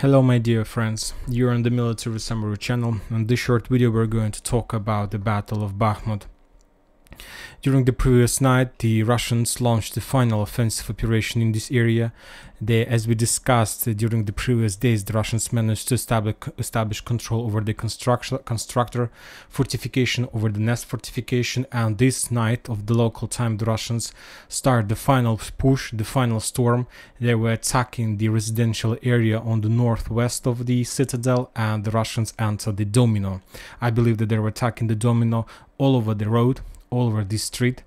Hello my dear friends, you're on the Military Summary channel. In this short video we're going to talk about the Battle of Bakhmut. During the previous night, the Russians launched the final offensive operation in this area. As we discussed during the previous days, the Russians managed to establish control over the constructor fortification, over the nest fortification, and this night of the local time the Russians started the final push, the final storm. They were attacking the residential area on the northwest of the citadel, and the Russians entered the Domino. I believe that they were attacking the Domino all over the road, all over this street,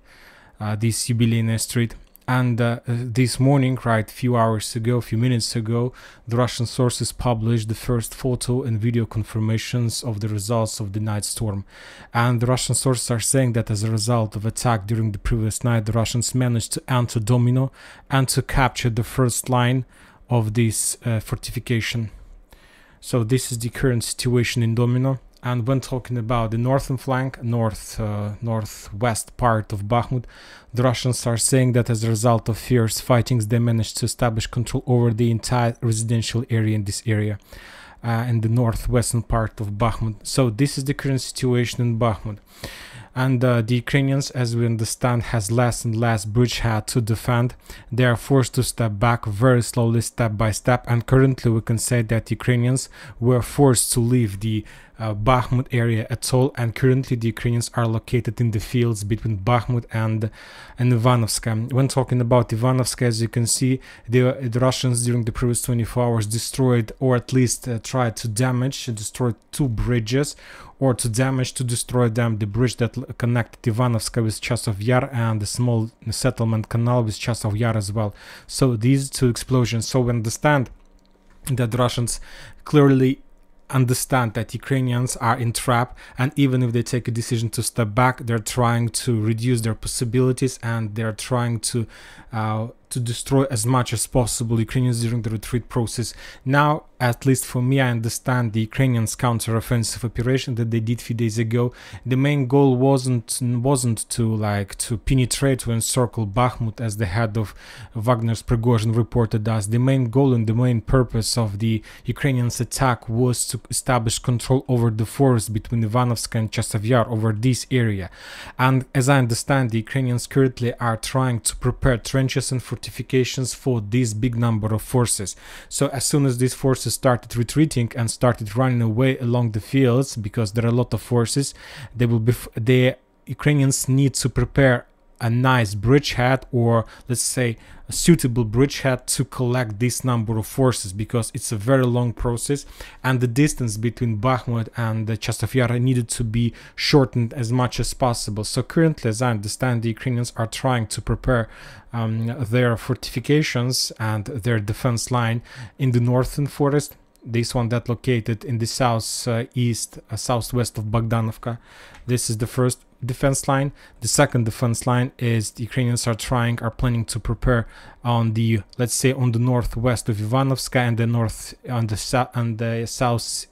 this Yubileyny street. And this morning, right, few minutes ago, the Russian sources published the first photo and video confirmations of the results of the night storm. And the Russian sources are saying that as a result of attack during the previous night, the Russians managed to enter Domino and to capture the first line of this fortification. So this is the current situation in Domino. And when talking about the northern flank, northwest part of Bakhmut, the Russians are saying that as a result of fierce fightings, they managed to establish control over the entire residential area in this area, in the northwestern part of Bakhmut. So this is the current situation in Bakhmut. And the Ukrainians, as we understand, has less and less bridgehead to defend. They are forced to step back very slowly, step by step, and currently we can say that Ukrainians were forced to leave the Bakhmut area at all, and currently the Ukrainians are located in the fields between Bakhmut and Ivanovska. When talking about Ivanovska, as you can see, the Russians during the previous 24 hours destroyed, or at least tried to destroy two bridges, or to destroy them, the bridge that connected Ivanovska with Chasov Yar and the small settlement canal with Chasov Yar as well. So these two explosions. So we understand that the Russians clearly understand that Ukrainians are in trap, and even if they take a decision to step back, they're trying to reduce their possibilities, and they're trying to destroy as much as possible Ukrainians during the retreat process. Now, at least for me, I understand the Ukrainians' counter-offensive operation that they did a few days ago. The main goal wasn't to penetrate or encircle Bakhmut, as the head of Wagner's Prigozhin reported us. The main goal and the main purpose of the Ukrainians' attack was to establish control over the forest between Ivanovska and Chasov Yar, over this area. And as I understand, the Ukrainians currently are trying to prepare trenches and fortifications for this big number of forces. So as soon as these forces started retreating and started running away along the fields, because there are a lot of forces, the Ukrainians need to prepare a nice bridgehead, or let's say a suitable bridgehead, to collect this number of forces, because it's a very long process, and the distance between Bakhmut and the Chasov Yar needed to be shortened as much as possible. So currently, as I understand, the Ukrainians are trying to prepare their fortifications and their defense line in the northern forest, this one that located in the southwest of Bogdanovka. This is the first defense line. The second defense line is the Ukrainians are planning to prepare on the, let's say, on the northwest of Ivanovska, and the southwest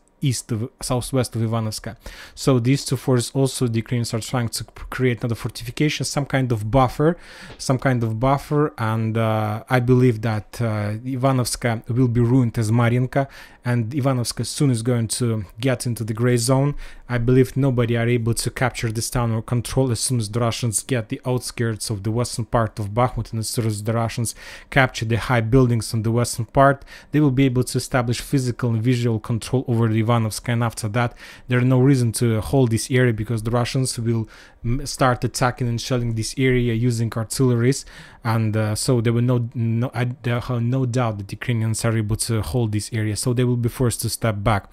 of Ivanovska. So these two forces also, the Ukrainians are trying to create another fortification, some kind of buffer, and I believe that Ivanovska will be ruined as Mariinka, and Ivanovska soon is going to get into the gray zone. I believe nobody are able to capture this town or control as soon as the Russians get the outskirts of the western part of Bakhmut, and as soon as the Russians capture the high buildings on the western part, they will be able to establish physical and visual control over the Ivanovska, and after that there is no reason to hold this area, because the Russians will start attacking and shelling this area using artilleries, and so there will no doubt that the Ukrainians are able to hold this area, so they will be forced to step back.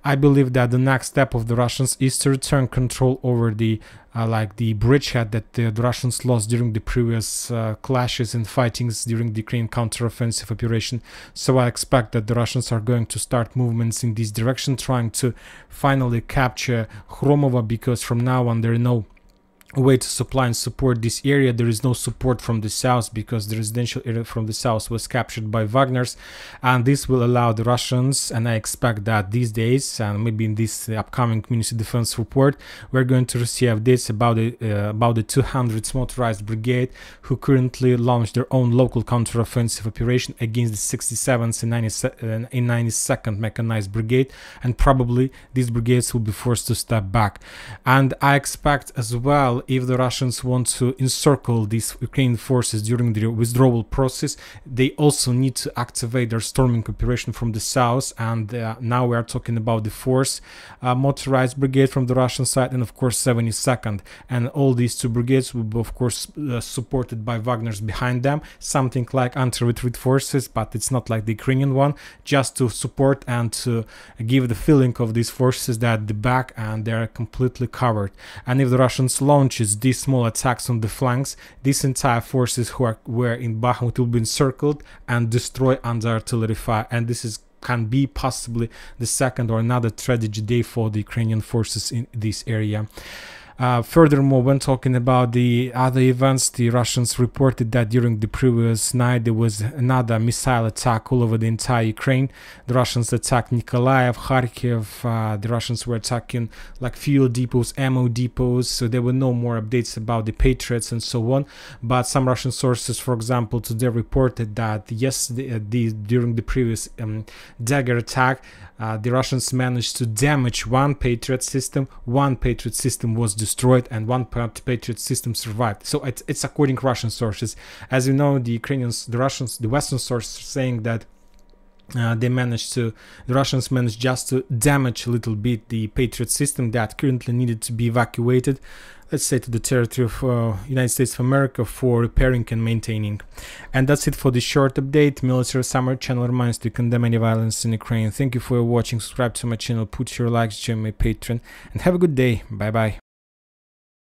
I believe that the next step of the Russians is to return control over the the bridgehead that the Russians lost during the previous clashes and fightings during the Ukrainian counter-offensive operation. So I expect that the Russians are going to start movements in this direction, trying to finally capture Khromovo, because from now on there are no a way to supply and support this area. There is no support from the south because the residential area from the south was captured by Wagner's, and this will allow the Russians, and I expect that these days, and maybe in this upcoming Ministry Defense report, we're going to receive updates about the 200th Motorized Brigade, who currently launched their own local counter-offensive operation against the 67th and 92nd Mechanized Brigade, and probably these brigades will be forced to step back. And I expect as well, if the Russians want to encircle these Ukrainian forces during the withdrawal process, they also need to activate their storming operation from the south. And now we are talking about the 4th Motorized Brigade from the Russian side, and of course 72nd. And all these two brigades will be, of course, supported by Wagner's behind them, something like anti-retreat forces, but it's not like the Ukrainian one, just to support and to give the feeling of these forces that the back and they are completely covered. And if the Russians launches these small attacks on the flanks, these entire forces were in Bakhmut will be encircled and destroyed under artillery fire, and this can be possibly the second or another tragedy day for the Ukrainian forces in this area. Furthermore, when talking about the other events, the Russians reported that during the previous night there was another missile attack all over the entire Ukraine. The Russians attacked Nikolaev, Kharkiv, the Russians were attacking like fuel depots, ammo depots, so there were no more updates about the Patriots and so on. But some Russian sources, for example, today reported that yesterday, during the previous dagger attack, the Russians managed to damage one Patriot system was destroyed, and one Patriot system survived. So it's according to Russian sources. As you know, the Ukrainians, the Russians, the Western sources are saying that the Russians managed just to damage a little bit the Patriot system that currently needed to be evacuated, let's say, to the territory of United States of America for repairing and maintaining. And that's it for this short update. Military Summary channel reminds to condemn any violence in Ukraine. Thank you for watching. Subscribe to my channel, put your likes, join my Patreon, and have a good day. Bye bye.